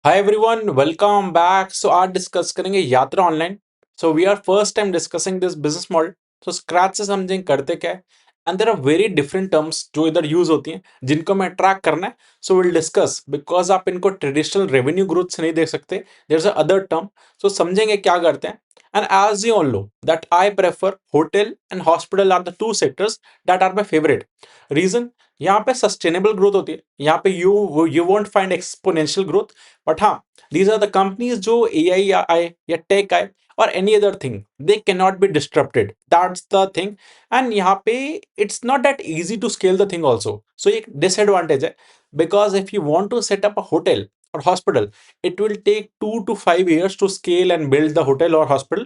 हाय everyone, welcome back. So आज discuss करेंगे Yatra online. So we are first time discussing this business model. So scratch से समझेंगे करते क्या है। And there are very different terms जो इधर यूज होती हैं जिनको मैं ट्रैक करना है। सो विल डिस्कस बिकॉज आप इनको ट्रेडिशनल रेवेन्यू ग्रोथ से नहीं देख सकते। There is other term. So समझेंगे क्या करते हैं। And as you all know that I prefer hotel and hospital are the two sectors that are my favourite. Reason, यहाँ पे सस्टेनेबल ग्रोथ होती है। यहाँ पे you won't find exponential growth. But हाँ, these are the companies जो AI आए या टेक आए और any other thing, they can not be disrupted, that's the thing. And यहाँ पे it's not that easy to scale the thing also. So एक disadvantage है, because if you want to set up a hotel or hospital, it will take 2 to 5 years to scale and build the hotel or hospital.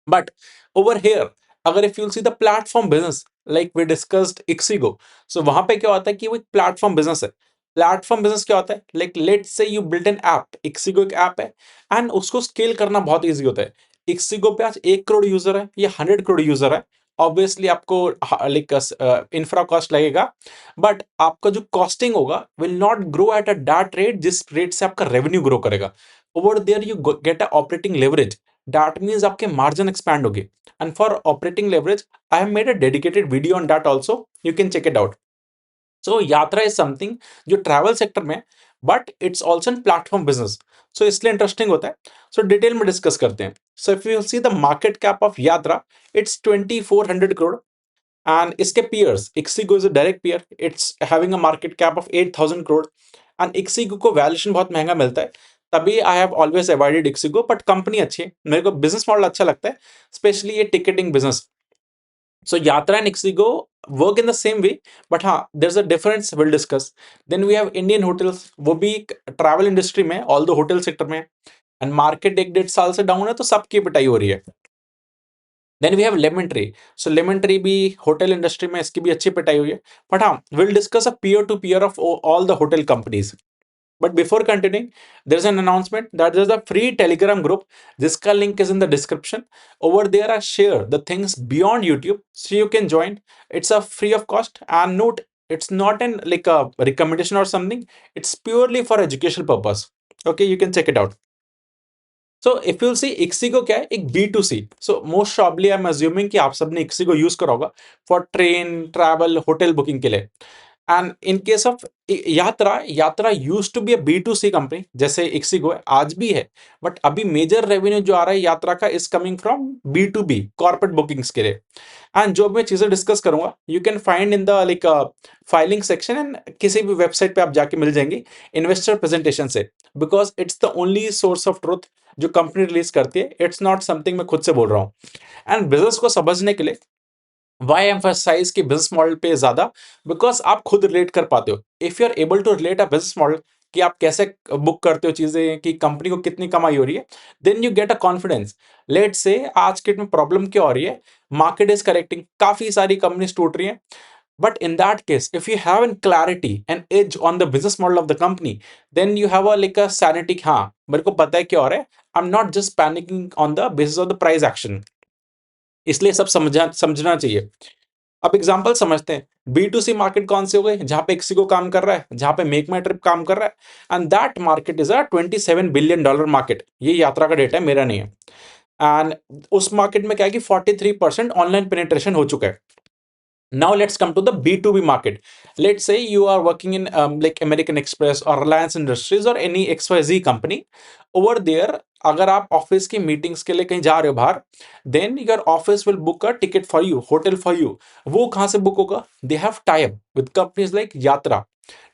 But over here, अगर if you'll see the platform business, like we discussed Ixigo, so वहां पे क्या होता है कि वो एक platform business है। प्लेटफॉर्म बिजनेस क्या होता है, लाइक लेट से you build an app, ixigo एक ऐप है, एंड उसको स्केल करना बहुत इजी होता है। इक्सिगो पे आज 1 करोड़ यूजर है या 100 करोड़ यूजर है। ऑब्वियसली आपको लाइक इंफ्रा कॉस्ट लगेगा, बट आपका जो कॉस्टिंग होगा will not grow at a that rate जिस रेट से आपका रेवेन्यू ग्रो करेगा। Over there you get a operating leverage, that means आपके मार्जिन एक्सपैंड होगी। And for operating leverage I have made a dedicated video on that also, you can check it out. So Yatra is something जो travel sector में, but it's also in platform business. So इसलिए interesting होता है। सो detail में discuss करते हैं। So if you see the market cap of Yatra, it's 2400 crore. And इसके peers, Ixigo is a direct peer, it's having a market cap of 8000 crore. And Ixigo को valuation बहुत महंगा मिलता है, तभी I have always avoided Ixigo. But company अच्छी है, मेरे को बिजनेस मॉडल अच्छा लगता है, स्पेशली ये ticketing business. So Yatra and Ixigo work in the same way, but हाँ there is a difference, will discuss. Then we have Indian hotels, वो भी ट्रैवल इंडस्ट्री में, ऑल द होटल सेक्टर में। एंड मार्केट 1 1.5 साल से डाउन है, तो सबकी पिटाई हो रही है। Then we have lemon tree. So lemon tree भी होटल इंडस्ट्री में, इसकी भी अच्छी पिटाई हुई है। बट हाँ, will discuss a peer to peer of all the hotel companies. But before continuing, there's an announcement that there's a free Telegram group. जिसका link is in the description. Over there, I share the things beyond YouTube, so you can join. It's a free of cost. And note, it's not an like a recommendation or something. It's purely for educational purpose. Okay, you can check it out. So if you see Ixigo क्या है, एक B to C. So most probably I am assuming कि आप सबने Ixigo use करा होगा for train travel hotel booking के लिए। And in case of Yatra, Yatra use to be a B to C company, जैसे इक्सिगो है, आज भी है। बट अभी मेजर रेवेन्यू जो आ रहा है यात्रा का is coming from B to B corporate bookings के लिए। एंड जो मैं चीजें डिस्कस करूंगा, you can find in the like filing section, and किसी भी वेबसाइट पे आप जाके मिल जाएंगे इन्वेस्टर प्रेजेंटेशन से। Because it's the only source of truth जो कंपनी रिलीज करती है, इट्स नॉट समथिंग मैं खुद से बोल रहा हूँ। एंड बिजनेस को समझने के लिए वाई एम्फसाइज की बिजनेस मॉडल पे ज्यादा, बिकॉज आप खुद रिलेट कर पाते हो। If you are able to relate a business model कि आप कैसे बुक करते हो चीजें, कि कंपनी को कितनी कमाई हो रही है, then you get a confidence. Let say आज के में प्रॉब्लम क्या हो रही है, मार्केट इज करेक्टिंग, काफी सारी कंपनीज टूट रही हैं। But in that case, if you have an clarity and edge on the business model of the company, then you have a like a sanity, हाँ मेरे को पता है क्या हो रहा है। I'm not just panicking on the basis of the price action. इसलिए सब समझना चाहिए। अब एग्जांपल समझते हैं। बी टू सी मार्केट कौन से हो गए, जहां पे इक्सिगो काम कर रहा है, जहां पे मेक माई ट्रिप काम कर रहा है। And that market is a $27 billion market. ये यात्रा का डेटा है, मेरा नहीं है। एंड उस मार्केट में क्या है कि 43% ऑनलाइन पेनिट्रेशन हो चुका है। Now let's come to the B2B market. Let's say you are working in like American Express or Reliance Industries or any XYZ company. Over there, अगर आप ऑफिस की मीटिंग्स के लिए कहीं जा रहे हो बाहर, then your office will book a ticket for you, hotel for you. वो कहाँ से बुक होगा, they have tie up with companies like Yatra.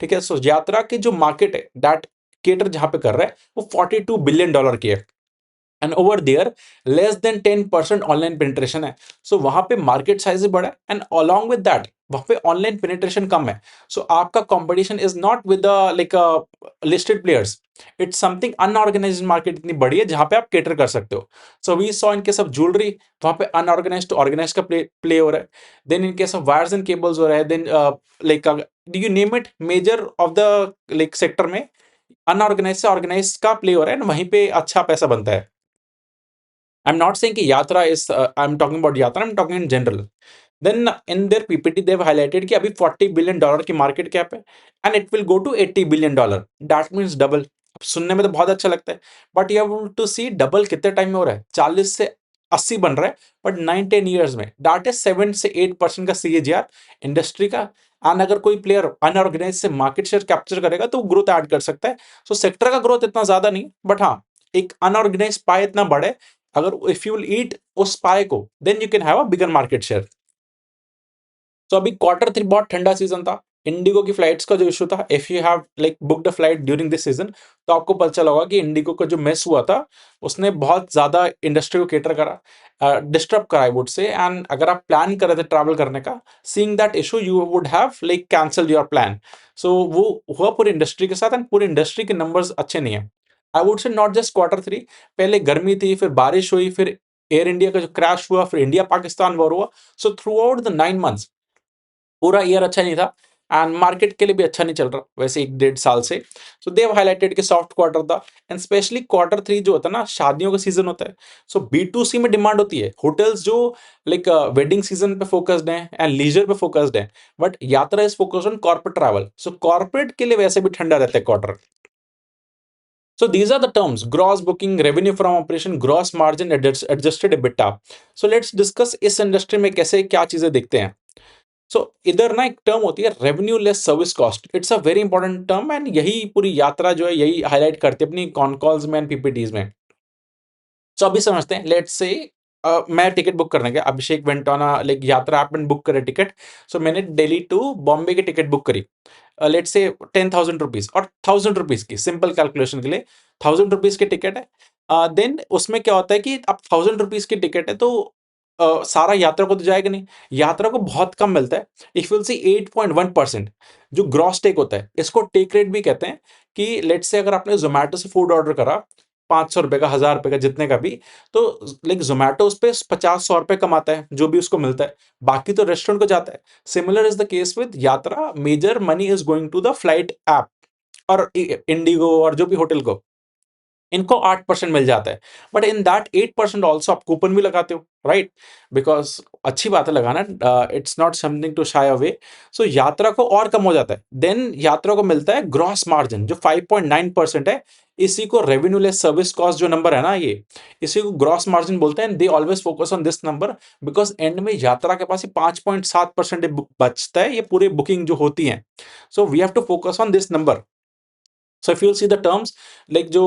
ठीक है, सो यात्रा की जो मार्केट है, दैट केटर जहां पे कर रहा है, वो $42 बिलियन की है। And over there less than 10% online penetration है। सो वहां पे मार्केट साइज भी बड़ा है, एंड अलॉन्ग विद दैट वहां पे ऑनलाइन पेनिट्रेशन कम है। सो आपका competition is not with like listed players, it's something unorganised market इतनी बड़ी है जहां पे आप केटर कर सकते हो। So we saw in case of jewellery, वहां पे अनऑर्गेनाइज टू ऑर्गेनाइज का प्ले हो रहा है। Then in case of wires and cables हो रहा है। Then like do you name it, major of the like sector में अनऑर्गेनाइज से ऑर्गेनाइज का प्ले हो रहा है, वहीं पे अच्छा पैसा बनता है। I'm not saying कि यात्रा is I'm talking about यात्रा, I'm talking in general. Then in their PPT they've highlighted कि अभी $40 बिलियन की मार्केट कैप है, and it will go to $80 billion. That means double. सुनने में तो बहुत अच्छा लगता है, but you have to see double कितने टाइम में हो रहा है, 40 से 80 बन रहा है, बट 9-10 ईयर्स में दैट इज 7 से 8% का सीएजीआर इंडस्ट्री का। एंड अगर कोई प्लेयर अनऑर्गेनाइज से मार्केट शेयर कैप्चर करेगा तो ग्रोथ ऐड कर सकता है। सो सेक्टर का ग्रोथ इतना ज्यादा नहीं, बट हाँ, एक अनऑर्गेनाइज पाए इतना बड़े, अगर इफ यू विल ईट उस पाए को, then you can have a bigger market share. तो अभी Q3 बहुत ठंडा सीजन था, इंडिगो की फ्लाइट्स का जो इशू था, if you have like booked a flight during this season, तो आपको पता चला होगा कि इंडिगो का जो मिस हुआ था, उसने बहुत ज्यादा इंडस्ट्री को केटर करा, डिस्टर्ब करा आई वुड से। एंड अगर आप प्लान कर रहे थे ट्रैवल करने का, seeing that issue, you would have like cancel your plan. So वो हुआ पूरी इंडस्ट्री के साथ, एंड पूरी इंडस्ट्री के नंबर्स अच्छे नहीं है। I would say not just Q3, पहले गर्मी थी, फिर बारिश हुई, फिर एयर इंडिया का जो क्रैश हुआ, फिर इंडिया पाकिस्तान वॉर हुआ। So through out the 9 months पूरा ईयर अच्छा नहीं था, एंड मार्केट के लिए भी अच्छा नहीं चल रहा वैसे 1-1.5 साल से। सो देव हाईलाइटेड कि सॉफ्ट क्वार्टर था, एंड स्पेशली Q3 जो होता है ना, शादियों का सीजन होता है। सो B2C में डिमांड होती है, होटल्स जो लाइक वेडिंग सीजन पे फोकस्ड हैं एंड लीजर पे फोकस्ड हैं, बट यात्रा is focused on corporate travel. So corporate के लिए वैसे भी ठंडा रहता है quarter. So these are the terms: gross booking, revenue from operation, gross margin, adjusted EBITDA. So let's discuss इस इंडस्ट्री में कैसे क्या चीजें देखते हैं। सो इधर ना एक टर्म होती है revenue less service cost, it's a very important term, and यही पूरी यात्रा जो है यही हाईलाइट करती है अपनी कॉन कॉल्स में एंड पीपीटीज में। सो अभी समझते हैं, लेट्स से मैं टिकट बुक करने गया, अभिषेक वेंट ऑन लाइक यात्रा ऐप में बुक करे टिकट। सो मैंने दिल्ली टू बॉम्बे की टिकट बुक करी, लेट्स से 10,000 रुपीज और 1,000 रुपीज की, सिंपल कैलकुलेशन के लिए 1,000 रुपीज की टिकट है। देन उसमें क्या होता है कि अब 1,000 रुपीज की टिकट है, तो सारा यात्रा को तो जाएगा नहीं, यात्रा को बहुत कम मिलता है। इफ विल सी 8.1% जो ग्रॉस टेक होता है, इसको टेक रेट भी कहते हैं। कि लेट्स से अगर आपने जोमेटो से फूड ऑर्डर करा, 500 रुपए का, 1,000 रुपए का, जितने का भी, तो लाइक जोमेटो उस पर 50-100 रुपए कमाता है, जो भी उसको मिलता है, बाकी तो रेस्टोरेंट को जाता है। Similar is the case with Yatra, major money is going to the flight app और इंडिगो और जो भी होटल को, इनको 8% मिल जाता है। बट इन दैट 8% ऑल्सो आप कूपन भी लगाते हो, राइट? बिकॉज अच्छी बात है लगाना, it's not something to shy away. So Yatra को और कम हो जाता है, देन यात्रा को मिलता है ग्रॉस मार्जिन जो 5.9% है। इसी को रेवेन्यू लेस सर्विस कॉस्ट जो नंबर है ना, ये इसी को ग्रॉस मार्जिन बोलते हैं। They always focus on this number, because and में यात्रा के पास ही 5.7% बचता है, ये पूरी बुकिंग जो होती है। So we have to focus on this number. So if you see the terms, like जो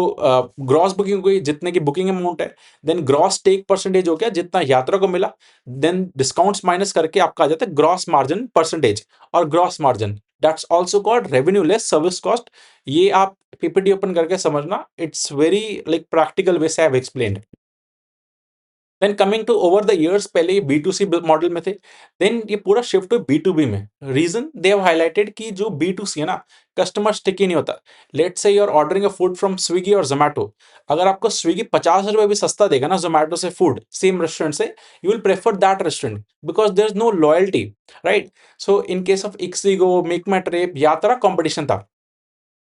ग्रॉस बुकिंग हुई, जितने की बुकिंग अमाउंट है, देन ग्रॉस टेक परसेंटेज हो गया जितना यात्रा को मिला, देन डिस्काउंट्स माइनस करके आपका आ जाता है ग्रॉस मार्जिन परसेंटेज। और gross margin that's also called revenue less service cost. ये आप पीपीटी ओपन करके समझना, it's very like practical way से I have explained. Then coming to over the years, पहले ये B2C मॉडल में थे, देन ये पूरा शिफ्ट हुआ B2B में। रीजन दे हैव हाईलाइटेड कि जो B2C है ना, कस्टमर स्टिकी नहीं होता। Let's say you are ordering a food from Swiggy और जोमैटो, अगर आपको स्विगी 50 रुपए भी सस्ता देगा ना जोमैटो से फूड, सेम रेस्टोरेंट से, you will prefer that restaurant because there is no loyalty, right? So in case of Ixigo, MakeMyTrip, Yatra competition था।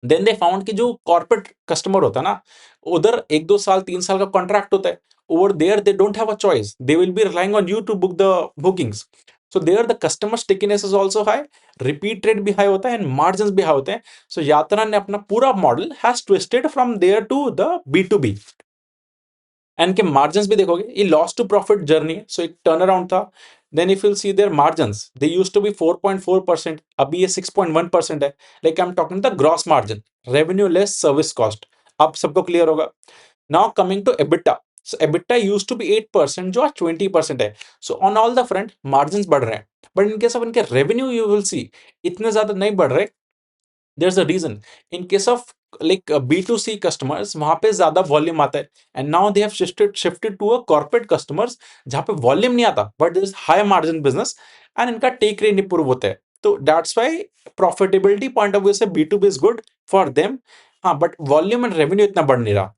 देन दे फाउंड कि जो कॉर्पोरेट कस्टमर होता है ना, उधर 1-2 साल 3 साल का कॉन्ट्रैक्ट होता है। Over there they don't have a choice, they will be relying on you to book the bookings. So there the customer stickiness is also high, repeat rate भी हाई होता है, एंड मार्जिन भी high होते हैं। सो यात्रा ने अपना पूरा model has twisted from there to the B2B। And के मार्जिन भी देखोगे, ये लॉस टू प्रॉफिट जर्नी है, सो एक टर्न अराउंड था। Then if you see their margin, they used to be 4.4%, अभी ये 6.1% है। Like I am talking the gross margin, revenue less service cost. अब सबको क्लियर होगा। Now coming to EBITDA, so EBITDA used to be 8% जो आज 20% है। So on all the front margin बढ़ रहे हैं, बट इन केस ऑफ इनके रेवेन्यू यू विल सी इतने ज्यादा नहीं बढ़ रहे। there's a reason. In case of like B2C customers, वहां पे ज्यादा वॉल्यूम आता है, and now they have shifted to a corporate customers जहां पे वॉल्यूम नहीं आता, but there is high margin business, and इनका टेक रेट इंप्रूव होता है। तो that's why profitability point of view से B2B is good for them। हाँ, बट वॉल्यूम एंड रेवेन्यू इतना बढ़ नहीं रहा।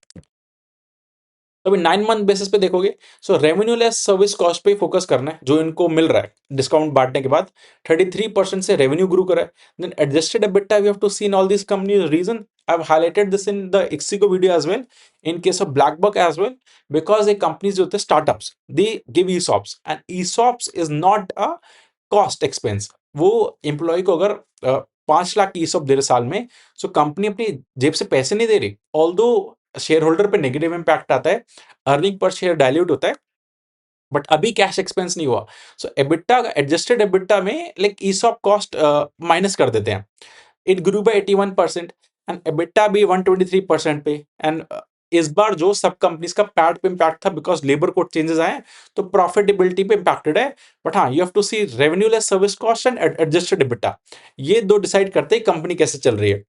तो अभी 9 मंथ बेसिस पे देखोगे, सो रेवेन्यू लेस सर्विस कॉस्ट पे फोकस करना है जो इनको मिल रहा है डिस्काउंट बांटने के बाद। 33% से रेवेन्यू ग्रो करा है। Then adjusted EBITDA, we have to see in all this companies. Reason I have highlighted this in the Ixigo video as well, in case of BlackBuck as well, because ये companies जो होते हैं startups, they give ESOPs, and ESOPs is not a cost expense. वो employ को अगर 5 लाख की ESOP दे रहे साल में, सो कंपनी अपनी जेब से पैसे नहीं दे रही। ऑल्दो शेयर होल्डर पे नेगेटिव इम्पैक्ट आता है, अर्निंग पर शेयर डाइल्यूट होता है, बट अभी कैश एक्सपेंस नहीं हुआ। सो एबिटा, एडजस्टेड एबिटा में लाइक ESOP कॉस्ट माइनस कर देते हैं। It grew by 81% and EBITDA भी 123% पे। एंड इस बार जो सब कंपनीज का पैट पे इम्पैक्ट था बिकॉज लेबर कोड चेंजेस आए, तो प्रॉफिटेबिलिटी पे इम्पैक्टेड है। बट हाँ, you have to see revenue less service cost and adjusted EBITDA, ये दो डिसाइड करते हैं कंपनी कैसे चल रही है।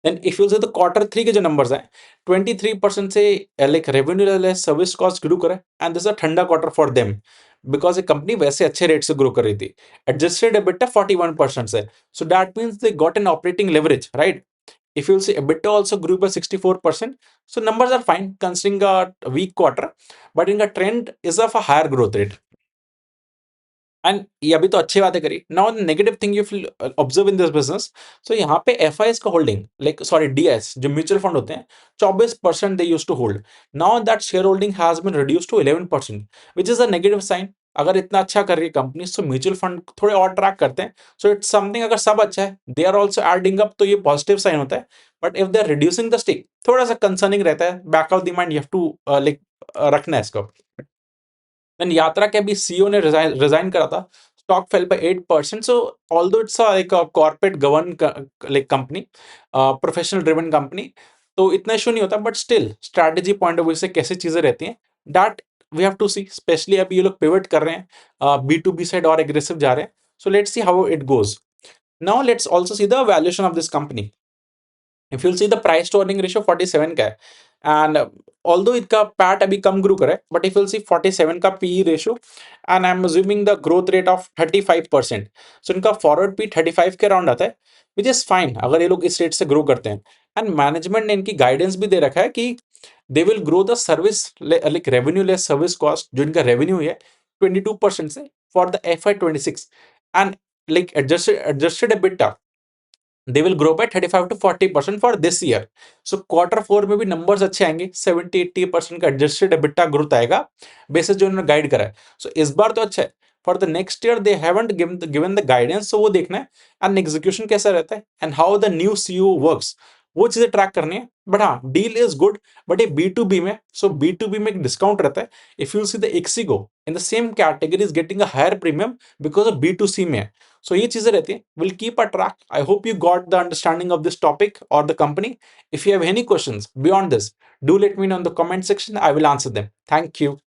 देन इफ यू से तो Q3 के जो नंबर्स हैं, 23% से like revenue less service cost grow करे, एंड दिस अ ठंडा क्वार्टर फॉर देम बिकॉज ये कंपनी वैसे अच्छे रेट से ग्रो कर रही थी। एडजस्टेड एबिटा 41% से, so that means they got an operating leverage, right? If you'll see, EBITDA also grew by 64%. So numbers are fine considering a weak quarter, but in the trend is of a higher growth rate. And ये अभी तो अच्छी बातें करी। Now negative thing you will observe in this business, so यहाँ पे FIs का holding, like sorry DIs जो म्यूचुअल फंड होते हैं, 24% they used to hold. Now that share holding has been reduced to 11%, which is a negative sign. अगर इतना अच्छा कर रही है कंपनी, तो म्यूचुअल फंड थोड़े और ट्रैक करते हैं। सो इट्स समथिंग, अगर सब अच्छा है, they are also adding up, तो ये पॉजिटिव साइन होता है। But if they are reducing the stake, थोड़ा सा कंसर्निंग रहता है। Back of the mind you have to like रखना है इसको। देन यात्रा के अभी CEO ने रिजाइन करा था, stock fell by 8%। So although it's like corporate govern like company, professional driven company, तो इतना इशू नहीं होता। But still strategy point of view से कैसी चीजें रहती हैं, that we have to see. Specially अभी ये लोग पिवट कर रहे हैं, B2B साइड और एग्रेसिव जा रहे हैं। So let's see how it goes. Now let's also see the valuation of this company. If you'll see the price to earning ratio 47 का है, एंड ऑल्दो इसका पैट अभी कम ग्रो करे, बट इफ you'll see 47 का PE ratio, and I am assuming the growth rate of 35%, सो इनका forward P 35 के around आता है, विच इज फाइन अगर ये लोग इस रेट से ग्रो करते हैं। एंड मैनेजमेंट ने इनकी गाइडेंस भी दे रखा है कि they will grow the service like revenue less service cost, जो इनका रेवेन्यू है 22% से for the FY 26, and like adjusted EBITDA they will grow by 35 to 40% for this year. So Q4 में भी numbers अच्छे आएंगे, 70-80% का adjusted EBITDA growth आएगा, बेसिस जो उन्होंने गाइड करा है। So इस बार तो अच्छा है। For the next year they haven't given the guidance, so वो देखना है and execution कैसा रहता है and how the new CEO works, वो चीजें ट्रैक करनी है। बट हाँ, डील इज गुड, बट ये B2B में, सो B2B में एक डिस्काउंट रहता है। If you see the Ixigo in the same category is getting a higher premium because of B2C में है। सो ये चीजें रहती हैं, will keep a track. I hope you got the understanding of this topic और the company. If you have any questions beyond this, do let me know in the comment section, I will answer them. Thank you.